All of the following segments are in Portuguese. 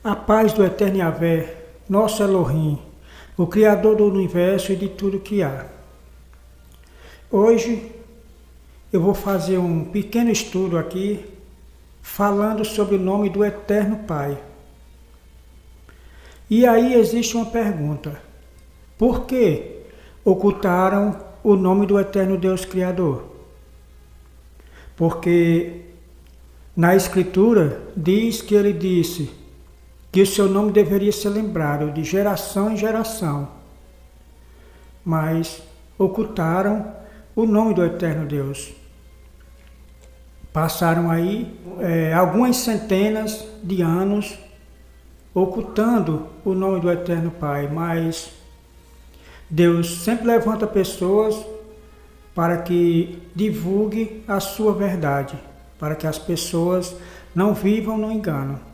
A paz do Eterno Yahvé, nosso Elohim, o Criador do Universo e de tudo que há. Hoje eu vou fazer um pequeno estudo aqui, falando sobre o nome do Eterno Pai. E aí existe uma pergunta: por que ocultaram o nome do Eterno Deus Criador? Porque na Escritura diz que ele disse que o seu nome deveria ser lembrado de geração em geração, mas ocultaram o nome do Eterno Deus. Passaram aí algumas centenas de anos ocultando o nome do Eterno Pai, mas Deus sempre levanta pessoas para que divulgue a sua verdade, para que as pessoas não vivam no engano.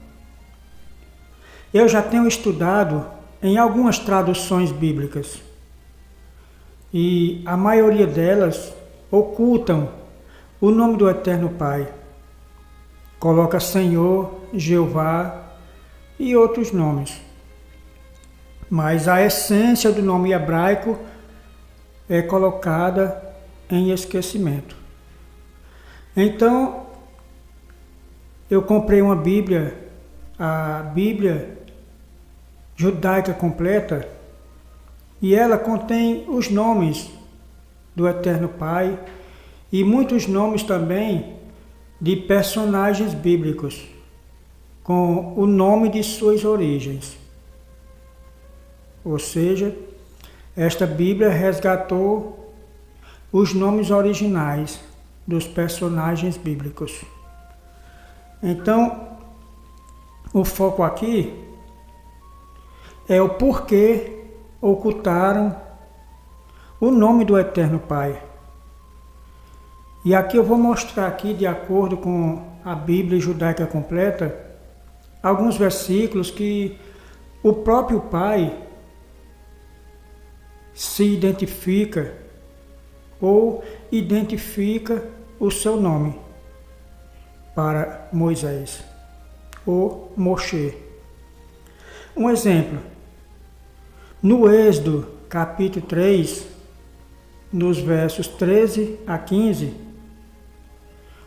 Eu já tenho estudado em algumas traduções bíblicas e a maioria delas ocultam o nome do Eterno Pai. Coloca Senhor, Jeová e outros nomes. Mas a essência do nome hebraico é colocada em esquecimento. Então, eu comprei uma Bíblia, a Bíblia Judaica Completa, e ela contém os nomes do Eterno Pai e muitos nomes também de personagens bíblicos, com o nome de suas origens. Ou seja, esta Bíblia resgatou os nomes originais dos personagens bíblicos. Então, o foco aqui é o porquê ocultaram o nome do Eterno Pai. E aqui eu vou mostrar aqui, de acordo com a Bíblia Judaica Completa, alguns versículos que o próprio Pai se identifica ou identifica o seu nome para Moisés, ou Moshe. Um exemplo, no Êxodo capítulo 3, nos versos 13 a 15,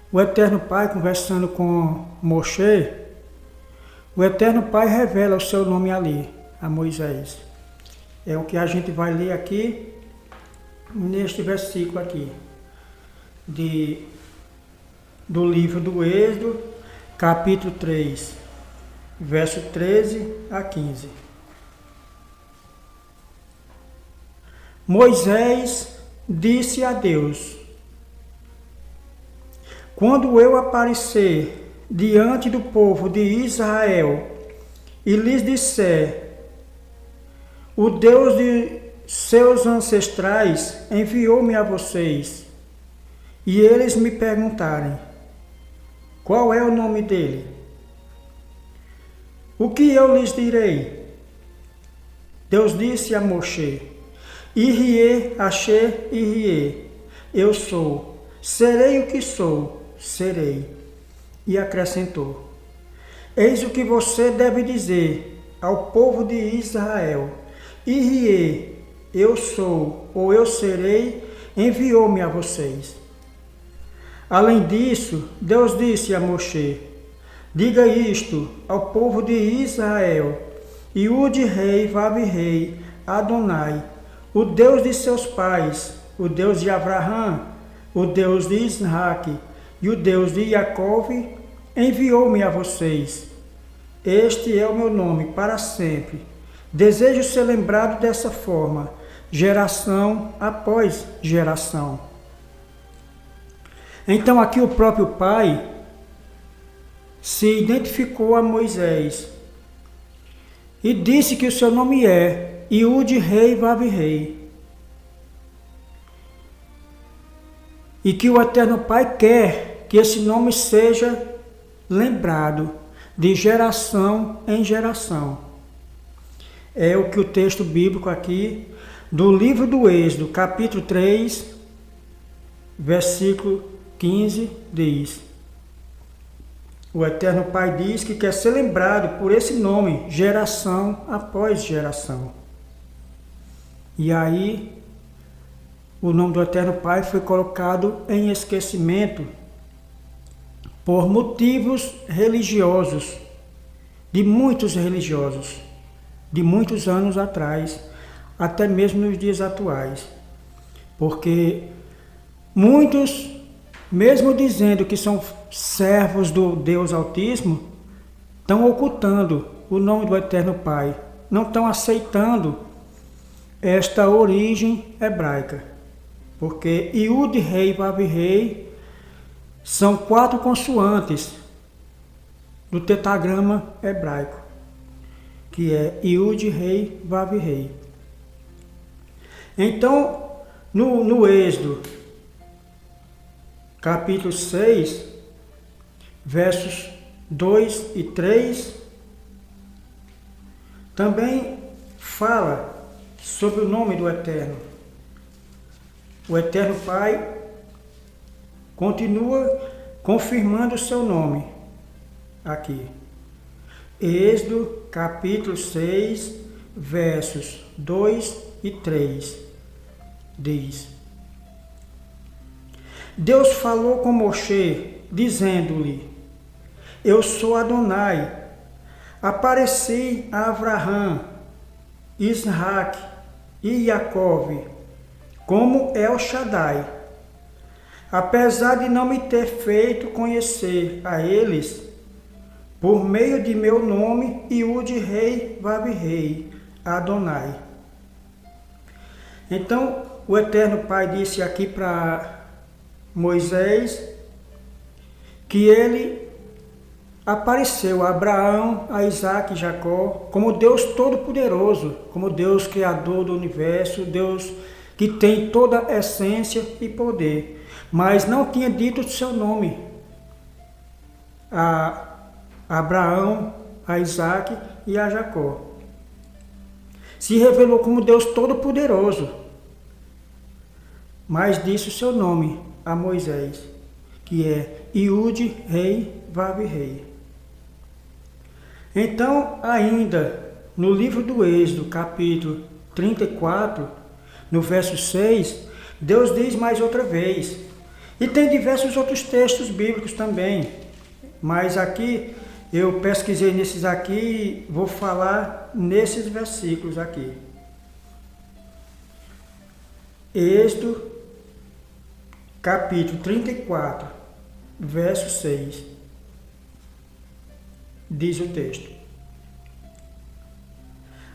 o Eterno Pai conversando com Moshe, o Eterno Pai revela o seu nome ali, a Moisés. É o que a gente vai ler aqui, neste versículo aqui, do livro do Êxodo, capítulo 3, verso 13 a 15. Moisés disse a Deus: quando eu aparecer diante do povo de Israel e lhes disser, o Deus de seus ancestrais enviou-me a vocês, e eles me perguntarem, qual é o nome dele? O que eu lhes direi? Deus disse a Moshe: Irie, Asher, Irie, eu sou, serei o que sou, serei. E acrescentou: eis o que você deve dizer ao povo de Israel: Irie, eu sou, ou eu serei, enviou-me a vocês. Além disso, Deus disse a Moshe: diga isto ao povo de Israel: Iud-Rei, Vav-Rei, Adonai, o Deus de seus pais, o Deus de Abraão, o Deus de Isaac e o Deus de Jacó, enviou-me a vocês. Este é o meu nome para sempre. Desejo ser lembrado dessa forma, geração após geração. Então aqui o próprio Pai se identificou a Moisés e disse que o seu nome é Iud-Rei, Vav-Rei. E que o Eterno Pai quer que esse nome seja lembrado de geração em geração. É o que o texto bíblico aqui do livro do Êxodo, capítulo 3, versículo 15 diz: O Eterno Pai diz que quer ser lembrado por esse nome, geração após geração. E aí, o nome do Eterno Pai foi colocado em esquecimento por motivos religiosos, de muitos religiosos, de muitos anos atrás, até mesmo nos dias atuais. Porque muitos, mesmo dizendo que são servos do Deus Altíssimo, estão ocultando o nome do Eterno Pai, não estão aceitando esta origem hebraica. Porque Iud, Rei, Vav, Rei são 4 consoantes do tetagrama hebraico, que é Iud, Rei, Vav, Rei. Então, no Êxodo, capítulo 6, versos 2 e 3, também fala sobre o nome do Eterno. O Eterno Pai continua confirmando o seu nome aqui. Êxodo, capítulo 6, versos 2 e 3, diz: Deus falou com Moshe, dizendo-lhe: Eu sou Adonai, apareci a Abraham, Isaac e Jacó como El Shaddai, apesar de não me ter feito conhecer a eles por meio de meu nome Iud, Rei, Vav, Rei, Adonai. Então, o Eterno Pai disse aqui para Moisés que ele apareceu a Abraão, a Isaac e Jacó como Deus Todo-Poderoso, como Deus Criador do Universo, Deus que tem toda a essência e poder, mas não tinha dito o seu nome a Abraão, a Isaac e a Jacó. Se revelou como Deus Todo-Poderoso, mas disse o seu nome a Moisés, que é Iud, Rei, Vav, Rei. Então, ainda no livro do Êxodo, capítulo 34, no verso 6, Deus diz mais outra vez. E tem diversos outros textos bíblicos também, mas aqui eu pesquisei nesses aqui e vou falar nesses versículos aqui. Êxodo, capítulo 34, verso 6. Diz o texto: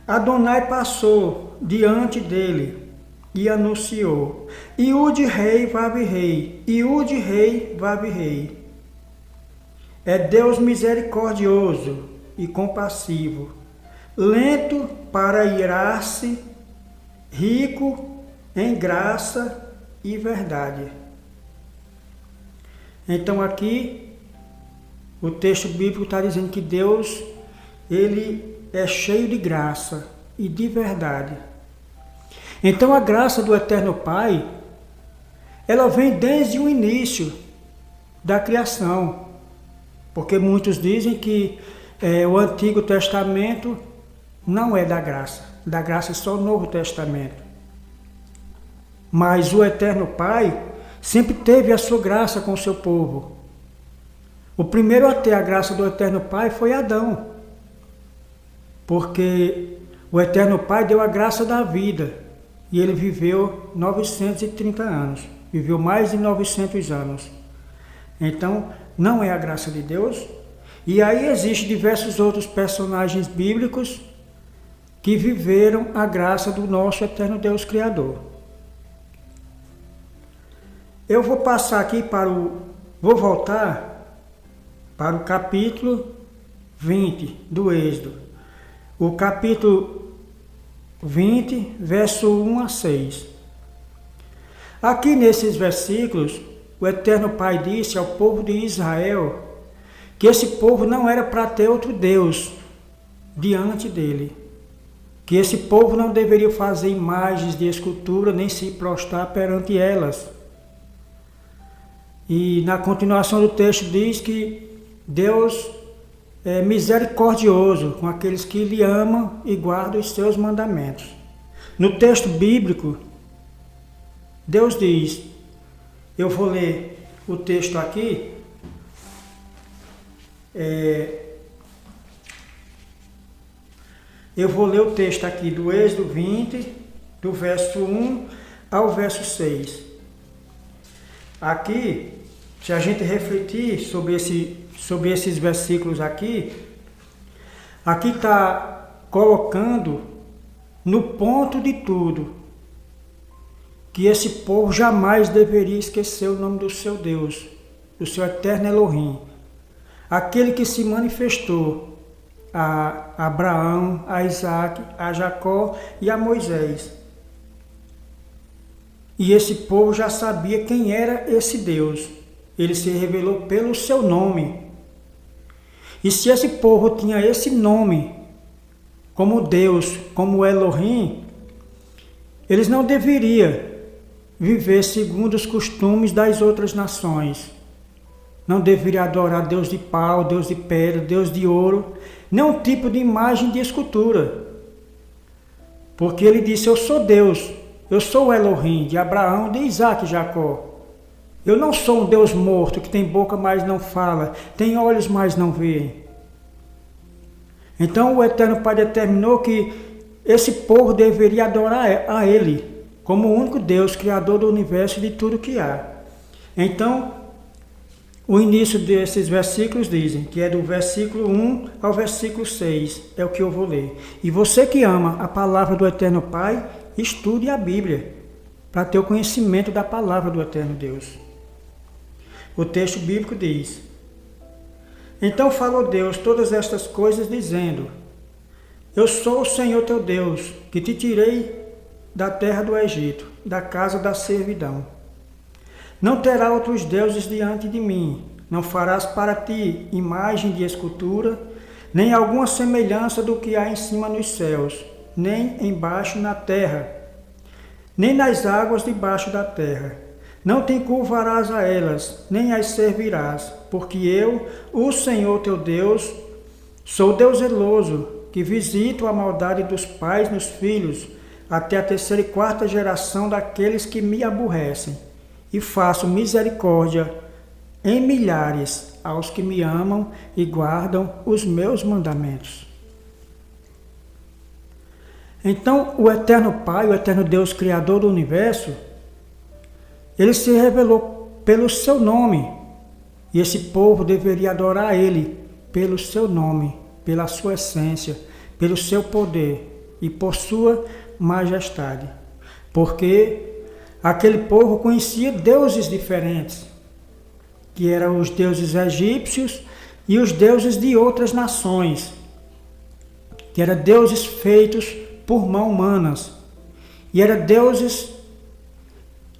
Adonai passou diante dele e anunciou: Iud, Rei, Vav, Rei, Iud, Rei, Vav, Rei. É Deus misericordioso e compassivo, lento para irar-se, rico em graça e verdade. Então aqui o texto bíblico está dizendo que Deus, ele é cheio de graça e de verdade. Então a graça do Eterno Pai, ela vem desde o início da criação. Porque muitos dizem que o Antigo Testamento não é da graça é só o Novo Testamento. Mas o Eterno Pai sempre teve a sua graça com o seu povo. O primeiro a ter a graça do Eterno Pai foi Adão. Porque o Eterno Pai deu a graça da vida. E ele viveu 930 anos. Viveu mais de 900 anos. Então, não é a graça de Deus. E aí existem diversos outros personagens bíblicos que viveram a graça do nosso eterno Deus Criador. Eu vou passar aqui vou voltar para o capítulo 20 do Êxodo. O capítulo 20, verso 1 a 6. Aqui nesses versículos, o Eterno Pai disse ao povo de Israel que esse povo não era para ter outro Deus diante dele. Que esse povo não deveria fazer imagens de escultura nem se prostrar perante elas. E na continuação do texto diz que Deus é misericordioso com aqueles que lhe amam e guardam os seus mandamentos. No texto bíblico, Deus diz, eu vou ler o texto aqui, eu vou ler o texto aqui do Êxodo 20, do verso 1 ao verso 6. Aqui, se a gente refletir sobre esses versículos aqui está colocando no ponto de tudo que esse povo jamais deveria esquecer o nome do seu Deus, do seu eterno Elohim, aquele que se manifestou a Abraão, a Isaac, a Jacó e a Moisés. E esse povo já sabia quem era esse Deus. Ele se revelou pelo seu nome. E se esse povo tinha esse nome como Deus, como Elohim, eles não deveriam viver segundo os costumes das outras nações. Não deveriam adorar Deus de pau, Deus de pedra, Deus de ouro, nenhum tipo de imagem de escultura. Porque ele disse, eu sou Deus, eu sou o Elohim de Abraão, de Isaac e Jacó. Eu não sou um Deus morto, que tem boca, mas não fala, tem olhos, mas não vê. Então o Eterno Pai determinou que esse povo deveria adorar a Ele, como o único Deus, Criador do universo e de tudo que há. Então, o início desses versículos dizem, que é do versículo 1 ao versículo 6, é o que eu vou ler. E você que ama a palavra do Eterno Pai, estude a Bíblia, para ter o conhecimento da palavra do Eterno Deus. O texto bíblico diz, então falou Deus todas estas coisas, dizendo, eu sou o Senhor teu Deus, que te tirei da terra do Egito, da casa da servidão. Não terá outros deuses diante de mim, não farás para ti imagem de escultura, nem alguma semelhança do que há em cima nos céus, nem embaixo na terra, nem nas águas debaixo da terra. Não te encurvarás a elas, nem as servirás, porque eu, o Senhor teu Deus, sou Deus zeloso, que visito a maldade dos pais nos filhos, até a terceira e quarta geração daqueles que me aborrecem, e faço misericórdia em milhares aos que me amam e guardam os meus mandamentos. Então, o Eterno Pai, o Eterno Deus, Criador do Universo, Ele se revelou pelo seu nome, e esse povo deveria adorar Ele pelo seu nome, pela sua essência, pelo seu poder e por sua majestade. Porque aquele povo conhecia deuses diferentes, que eram os deuses egípcios e os deuses de outras nações, que eram deuses feitos por mãos humanas, e eram deuses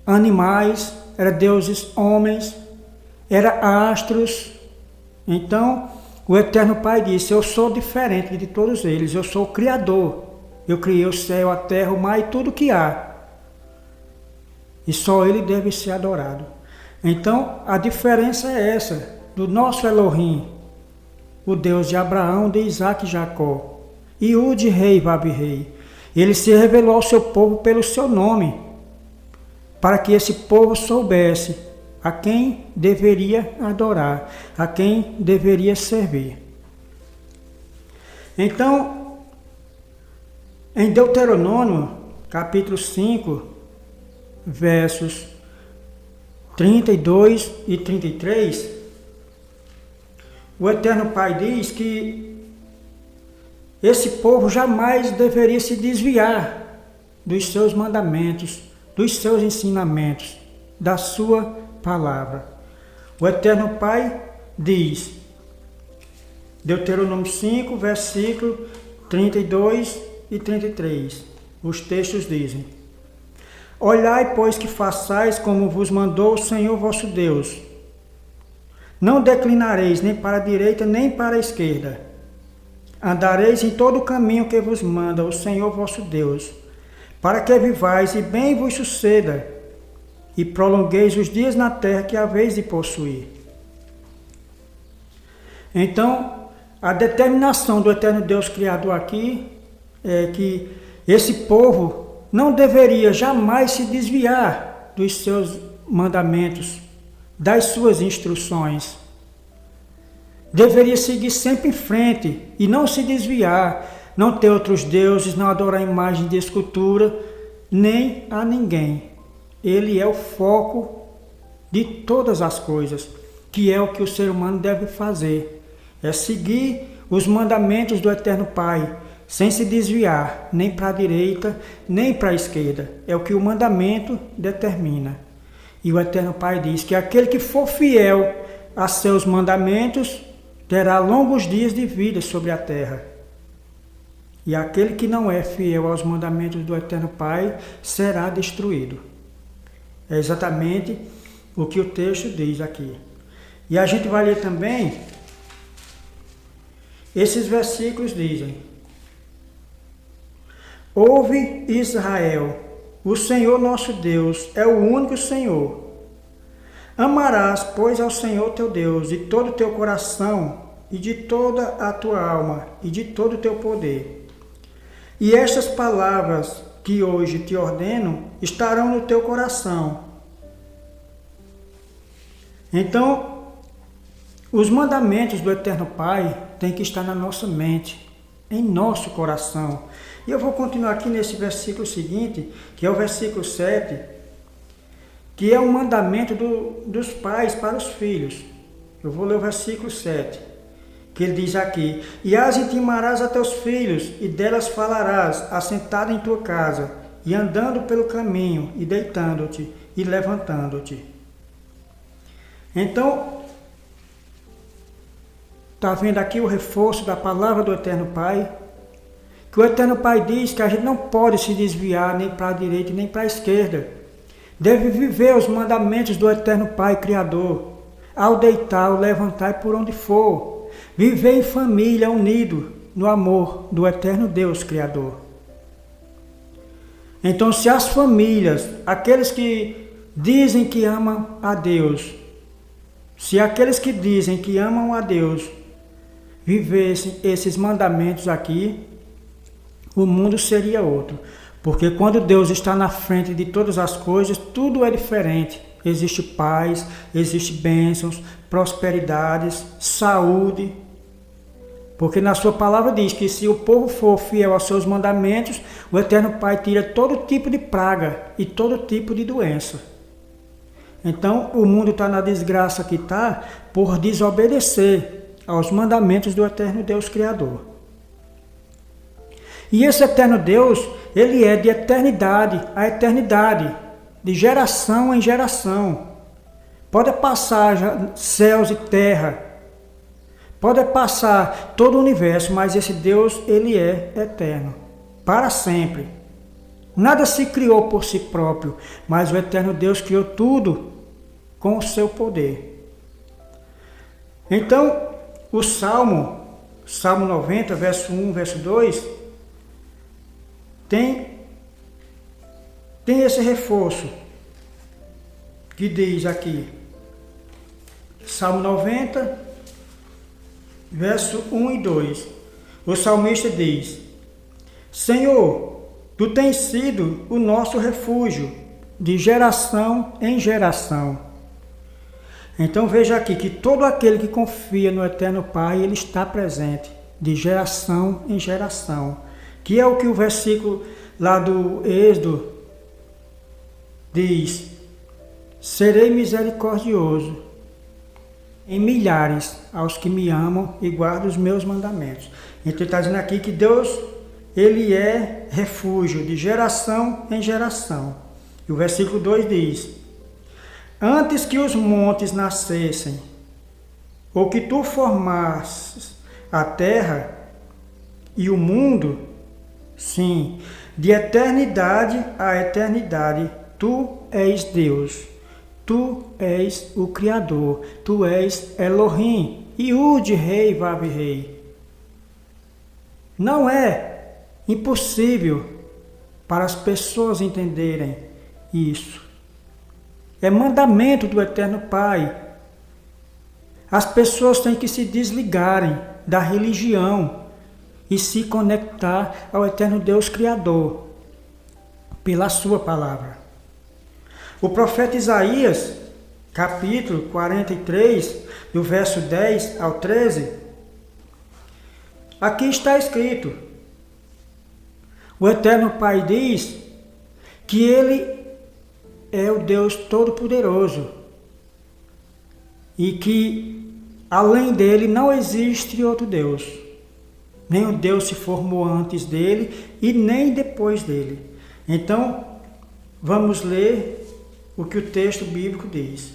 animais, eram deuses homens, eram astros. Então, o Eterno Pai disse, eu sou diferente de todos eles, eu sou o Criador, eu criei o céu, a terra, o mar e tudo que há. E só Ele deve ser adorado. Então, a diferença é essa, do nosso Elohim, o Deus de Abraão, de Isaac e Jacó, e o de rei, Vabi-rei. Ele se revelou ao seu povo pelo seu nome, para que esse povo soubesse a quem deveria adorar, a quem deveria servir. Então, em Deuteronômio, capítulo 5, versos 32 e 33, o Eterno Pai diz que esse povo jamais deveria se desviar dos seus mandamentos, dos seus ensinamentos, da sua palavra. O Eterno Pai diz, Deuteronômio 5, versículo 32 e 33, os textos dizem, olhai, pois, que façais como vos mandou o Senhor vosso Deus. Não declinareis nem para a direita nem para a esquerda. Andareis em todo o caminho que vos manda o Senhor vosso Deus, para que vivais e bem vos suceda, e prolongueis os dias na terra que haveis de possuir. Então, a determinação do eterno Deus Criador aqui é que esse povo não deveria jamais se desviar dos seus mandamentos, das suas instruções. Deveria seguir sempre em frente e não se desviar, não ter outros deuses, não adorar imagem de escultura, nem a ninguém. Ele é o foco de todas as coisas, que é o que o ser humano deve fazer. É seguir os mandamentos do Eterno Pai, sem se desviar, nem para a direita, nem para a esquerda. É o que o mandamento determina. E o Eterno Pai diz que aquele que for fiel a seus mandamentos terá longos dias de vida sobre a terra. E aquele que não é fiel aos mandamentos do Eterno Pai será destruído. É exatamente o que o texto diz aqui. E a gente vai ler também, esses versículos dizem: Ouve, Israel, o Senhor nosso Deus é o único Senhor. Amarás, pois, ao Senhor teu Deus de todo o teu coração e de toda a tua alma e de todo o teu poder. E estas palavras que hoje te ordeno estarão no teu coração. Então, os mandamentos do Eterno Pai têm que estar na nossa mente, em nosso coração. E eu vou continuar aqui nesse versículo seguinte, que é o versículo 7, que é um mandamento dos pais para os filhos. Eu vou ler o versículo 7, que ele diz aqui: E as intimarás a teus filhos, e delas falarás, assentado em tua casa, e andando pelo caminho, e deitando-te, e levantando-te. Então, está vendo aqui o reforço da palavra do Eterno Pai? Que o Eterno Pai diz que a gente não pode se desviar nem para a direita nem para a esquerda. Deve viver os mandamentos do Eterno Pai Criador, ao deitar, ao levantar e por onde for. Viver em família, unido no amor do Eterno Deus Criador. Então, se as famílias, aqueles que dizem que amam a Deus, se aqueles que dizem que amam a Deus vivessem esses mandamentos aqui, o mundo seria outro. Porque quando Deus está na frente de todas as coisas, tudo é diferente. Existe paz, existe bênçãos, prosperidades, saúde. Porque na sua palavra diz que se o povo for fiel aos seus mandamentos, o Eterno Pai tira todo tipo de praga e todo tipo de doença. Então, o mundo está na desgraça que está por desobedecer aos mandamentos do Eterno Deus Criador. E esse Eterno Deus, ele é de eternidade a eternidade, de geração em geração. Pode passar céus e terra, pode passar todo o universo, mas esse Deus, ele é eterno, para sempre. Nada se criou por si próprio, mas o Eterno Deus criou tudo com o seu poder. Então, o Salmo 90, verso 1, verso 2, tem esse reforço que diz aqui, Salmo 90, verso 1 e 2. O salmista diz: Senhor, Tu tens sido o nosso refúgio, de geração em geração. Então veja aqui que todo aquele que confia no Eterno Pai, ele está presente, de geração em geração. Que é o que o versículo lá do Êxodo diz: serei misericordioso em milhares aos que me amam e guardam os meus mandamentos. Então ele está dizendo aqui que Deus, ele é refúgio de geração em geração. E o versículo 2 diz: antes que os montes nascessem, ou que tu formasses a terra e o mundo, sim, de eternidade a eternidade, tu és Deus. Tu és o Criador, tu és Elohim, Yud Rei Vav Rei. Não é impossível para as pessoas entenderem isso. É mandamento do Eterno Pai. As pessoas têm que se desligarem da religião e se conectar ao eterno Deus Criador, pela sua palavra. O profeta Isaías, capítulo 43, do verso 10 ao 13, aqui está escrito: o eterno Pai diz que Ele é o Deus Todo-Poderoso e que além dele não existe outro Deus. Nenhum Deus se formou antes dele e nem depois dele. Então, vamos ler o que o texto bíblico diz.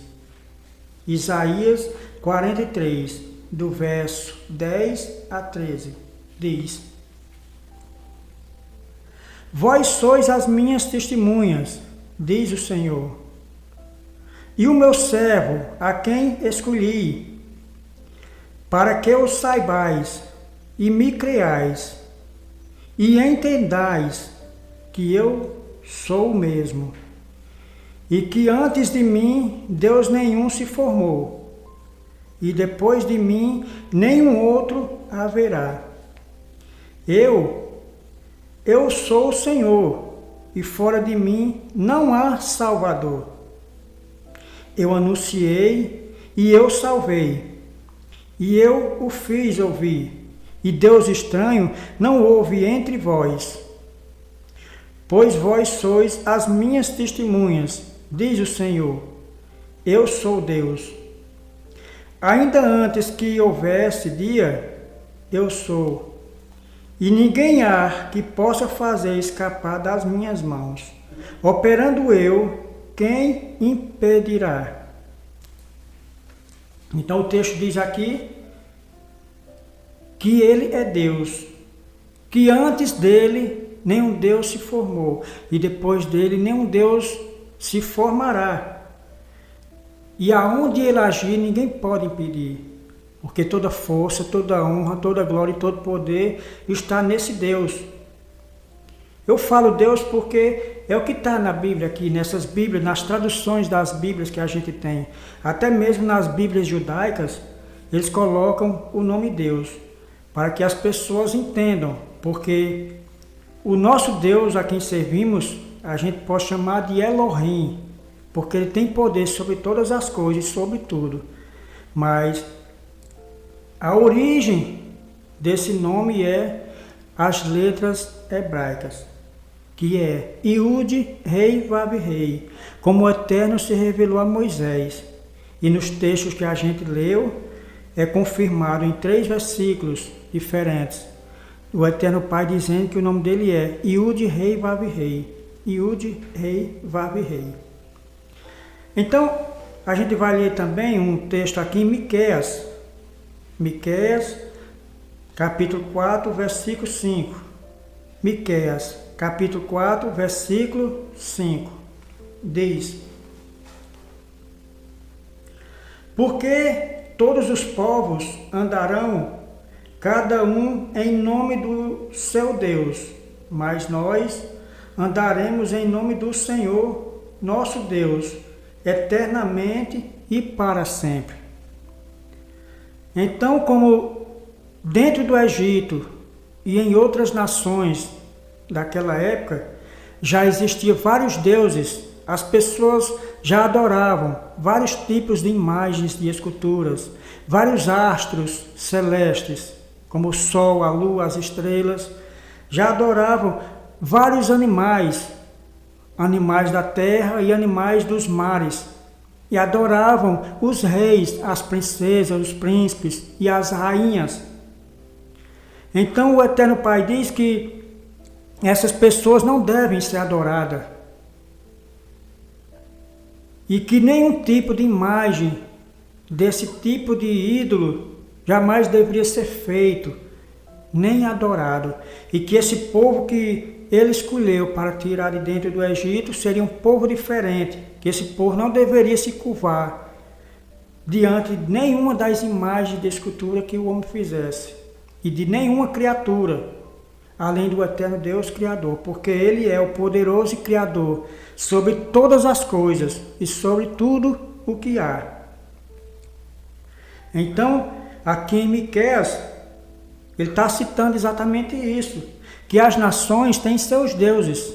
Isaías 43, do verso 10 a 13, diz: Vós sois as minhas testemunhas, diz o Senhor, e o meu servo, a quem escolhi, para que o saibais e me creais, e entendais que eu sou o mesmo, e que antes de mim Deus nenhum se formou, e depois de mim nenhum outro haverá. Eu sou o Senhor, e fora de mim não há Salvador. Eu anunciei e eu salvei, e eu o fiz ouvir, e Deus estranho não houve entre vós. Pois vós sois as minhas testemunhas, diz o Senhor, eu sou Deus. Ainda antes que houvesse dia, eu sou, e ninguém há que possa fazer escapar das minhas mãos. Operando eu, quem impedirá? Então o texto diz aqui que ele é Deus, que antes dele nenhum Deus se formou, e depois dele nenhum Deus se formará. E aonde ele agir, ninguém pode impedir, porque toda força, toda honra, toda glória e todo poder está nesse Deus. Eu falo Deus porque é o que está na Bíblia aqui, nessas Bíblias, nas traduções das Bíblias que a gente tem. Até mesmo nas Bíblias judaicas, eles colocam o nome Deus, para que as pessoas entendam, porque o nosso Deus a quem servimos, a gente pode chamar de Elohim, porque ele tem poder sobre todas as coisas, sobre tudo. Mas a origem desse nome é as letras hebraicas, que é Iud, Rei, Vav, Rei, como o Eterno se revelou a Moisés. E nos textos que a gente leu, é confirmado em 3 versículos diferentes. O Eterno Pai dizendo que o nome dele é Iud, Rei, Vav, Rei. Iud, Rei, Vav, Rei. Então, a gente vai ler também um texto aqui em Miqueias. Miqueias, capítulo 4, versículo 5. Miqueias, capítulo 4, versículo 5. Diz: Porque todos os povos andarão, cada um em nome do seu Deus, mas nós andaremos em nome do Senhor, nosso Deus, eternamente e para sempre. Então, como dentro do Egito e em outras nações daquela época, já existiam vários deuses, as pessoas já adoravam vários tipos de imagens de esculturas, vários astros celestes, como o sol, a lua, as estrelas, já adoravam vários animais, animais da terra e animais dos mares, e adoravam os reis, as princesas, os príncipes e as rainhas. Então o Eterno Pai diz que essas pessoas não devem ser adoradas, e que nenhum tipo de imagem desse tipo de ídolo jamais deveria ser feito, nem adorado, e que esse povo que ele escolheu para tirar de dentro do Egito seria um povo diferente, que esse povo não deveria se curvar diante de nenhuma das imagens de escultura que o homem fizesse, e de nenhuma criatura, além do eterno Deus Criador, porque ele é o poderoso Criador sobre todas as coisas e sobre tudo o que há. Então, aqui em Miqueias, ele está citando exatamente isso, que as nações têm seus deuses,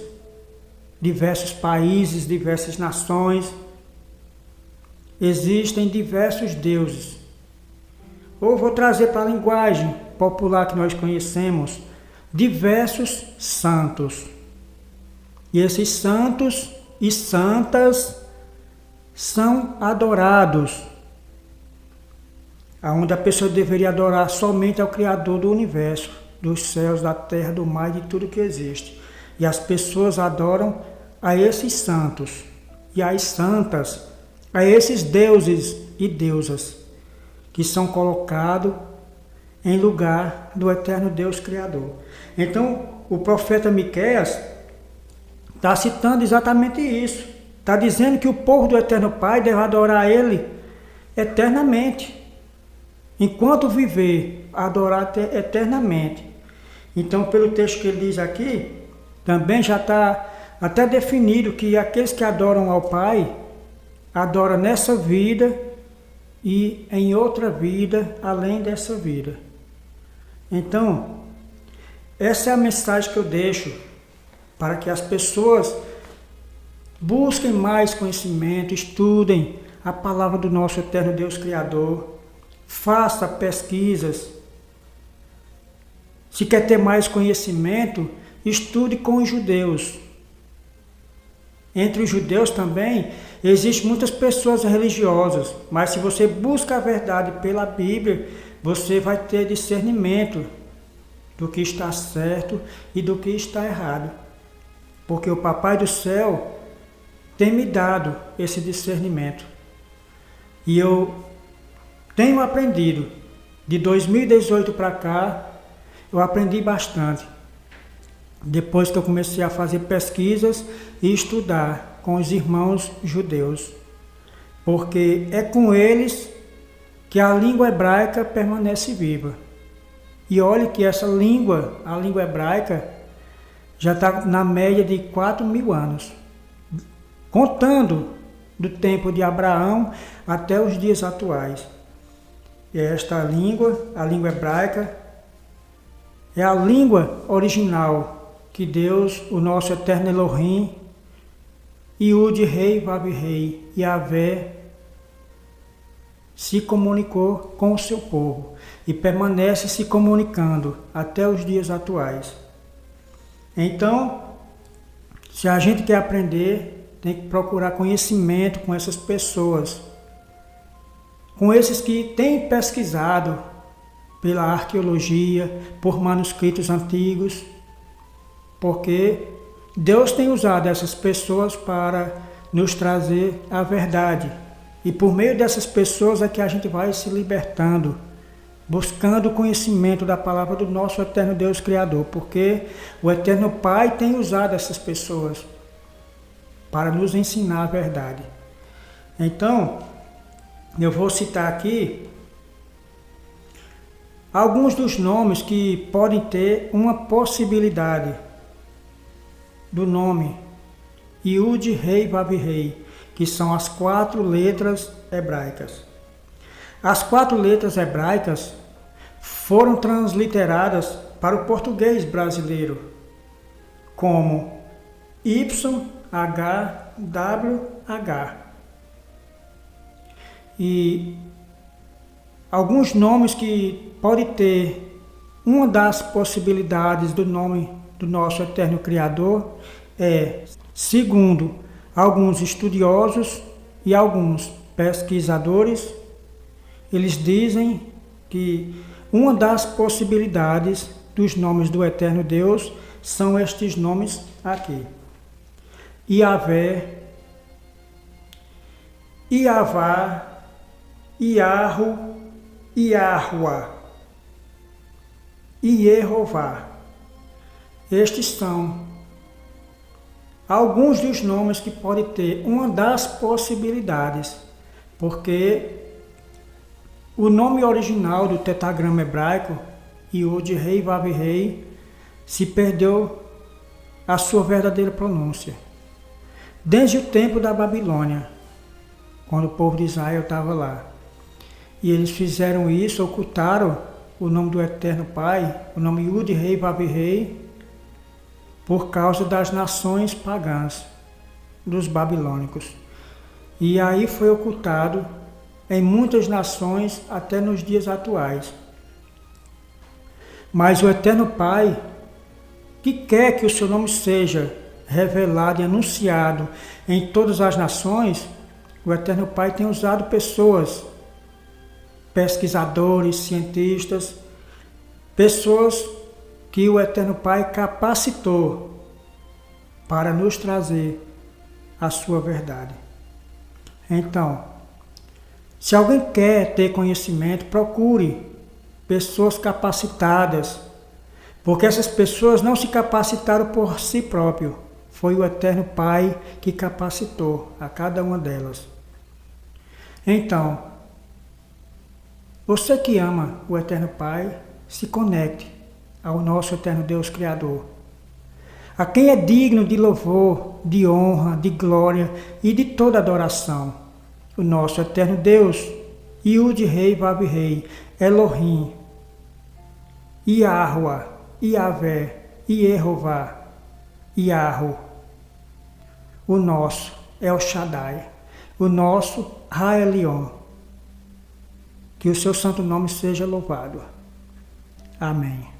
diversos países, diversas nações, existem diversos deuses. Ou vou trazer para a linguagem popular que nós conhecemos, diversos santos. E esses santos e santas são adorados, aonde a pessoa deveria adorar somente ao Criador do universo, dos céus, da terra, do mar e de tudo que existe. E as pessoas adoram a esses santos e as santas, a esses deuses e deusas que são colocados em lugar do eterno Deus Criador. Então, o profeta Miqueias está citando exatamente isso. Está dizendo que o povo do eterno Pai deve adorar Ele eternamente. Enquanto viver, adorar eternamente. Então, pelo texto que ele diz aqui, também já está até definido que aqueles que adoram ao Pai, adoram nessa vida e em outra vida, além dessa vida. Então, essa é a mensagem que eu deixo para que as pessoas busquem mais conhecimento, estudem a palavra do nosso eterno Deus Criador, faça pesquisas. Se quer ter mais conhecimento, estude com os judeus. Entre os judeus também existem muitas pessoas religiosas, mas se você busca a verdade pela Bíblia, você vai ter discernimento do que está certo e do que está errado. Porque o Papai do Céu tem me dado esse discernimento. E eu tenho aprendido. De 2018 para cá, eu aprendi bastante. Depois que eu comecei a fazer pesquisas e estudar com os irmãos judeus. Porque é com eles que a língua hebraica permanece viva. E olhe que essa língua, a língua hebraica, já está na média de 4.000 anos. Contando do tempo de Abraão até os dias atuais. E esta língua, a língua hebraica, é a língua original que Deus, o nosso eterno Elohim, Yud Rei Vav Rei, Yahvé, se comunicou com o seu povo e permanece se comunicando até os dias atuais. Então, se a gente quer aprender, tem que procurar conhecimento com essas pessoas, com esses que têm pesquisado pela arqueologia, por manuscritos antigos, porque Deus tem usado essas pessoas para nos trazer a verdade. E por meio dessas pessoas é que a gente vai se libertando, buscando o conhecimento da palavra do nosso eterno Deus Criador, porque o eterno Pai tem usado essas pessoas para nos ensinar a verdade. Então, eu vou citar aqui alguns dos nomes que podem ter uma possibilidade do nome Yud Rei Vav Rei, que são as 4 letras hebraicas. As 4 letras hebraicas foram transliteradas para o português brasileiro como YHWH. E alguns nomes que podem ter uma das possibilidades do nome do nosso eterno Criador é, segundo alguns estudiosos e alguns pesquisadores, eles dizem que uma das possibilidades dos nomes do eterno Deus são estes nomes aqui: Yahvé, Iavá, Iahu, Iahua e Yehová. Estes são alguns dos nomes que podem ter uma das possibilidades, porque o nome original do tetragrama hebraico, Yud Rei Vav Rei, se perdeu a sua verdadeira pronúncia. Desde o tempo da Babilônia, quando o povo de Israel estava lá. E eles fizeram isso, ocultaram o nome do Eterno Pai, o nome Yud-Rei, Vav-Rei, por causa das nações pagãs, dos babilônicos. E aí foi ocultado em muitas nações até nos dias atuais. Mas o Eterno Pai, que quer que o seu nome seja revelado e anunciado em todas as nações, o Eterno Pai tem usado pessoas, pesquisadores, cientistas, pessoas que o Eterno Pai capacitou para nos trazer a sua verdade. Então, se alguém quer ter conhecimento, procure pessoas capacitadas, porque essas pessoas não se capacitaram por si próprio. Foi o Eterno Pai que capacitou a cada uma delas. Então, você que ama o Eterno Pai, se conecte ao nosso Eterno Deus Criador, a quem é digno de louvor, de honra, de glória e de toda adoração. O nosso Eterno Deus, Yud-Rei, Vav-Rei, Elohim, Yahuwah, Yahvé, Yehová, Yahu. O nosso El Shaddai, o nosso Raelion. Que o seu santo nome seja louvado. Amém.